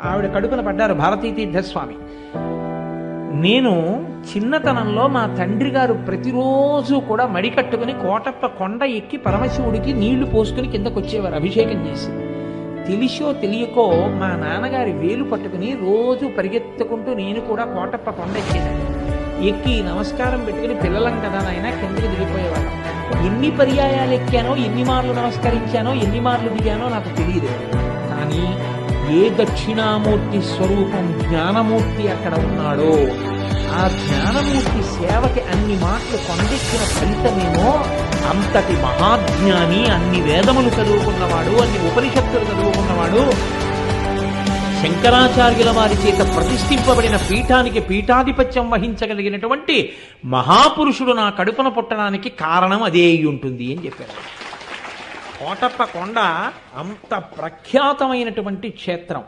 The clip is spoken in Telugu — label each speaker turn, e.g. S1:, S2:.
S1: ఆవిడ కడుపున పడ్డారు భారతీ తీర్థస్వామి. నేను చిన్నతనంలో మా తండ్రి గారు ప్రతిరోజు కూడా మడి కట్టుకుని కోటప్ప కొండ ఎక్కి పరమశివుడికి నీళ్లు పోసుకుని కిందకు వచ్చేవారు అభిషేకం చేసి. తెలిసో తెలియకో మా నాన్నగారి వేలు పట్టుకుని రోజు పరిగెత్తుకుంటూ నేను కూడా కోటప్ప కొండ ఎక్కేదాన్ని. ఎక్కి నమస్కారం పెట్టుకుని పిల్లలం కదా నాయన కిందకి దిగిపోయేవాళ్ళం. ఎన్ని పర్యాయాలు ఎక్కానో, ఎన్ని మార్లు నమస్కరించానో, ఎన్ని మార్లు దిగానో నాకు తెలియదు. కానీ ఏ దక్షిణామూర్తి స్వరూపం జ్ఞానమూర్తి అక్కడ ఉన్నాడో ఆ జ్ఞానమూర్తి సేవకి అన్ని మాటలు కొండెక్కిన ఫలితమేమో. అంతటి మహాజ్ఞాని, అన్ని వేదములు చదువుకున్నవాడు, అన్ని ఉపనిషత్తులు చదువుకున్నవాడు, శంకరాచార్యుల వారి చేత ప్రతిష్ఠింపబడిన పీఠానికి పీఠాధిపత్యం వహించగలిగినటువంటి మహాపురుషుడు నా కడుపున పుట్టడానికి కారణం అదే అయి ఉంటుంది అని చెప్పారు. కోటప్ప కొండ అంత ప్రఖ్యాతమైనటువంటి క్షేత్రం.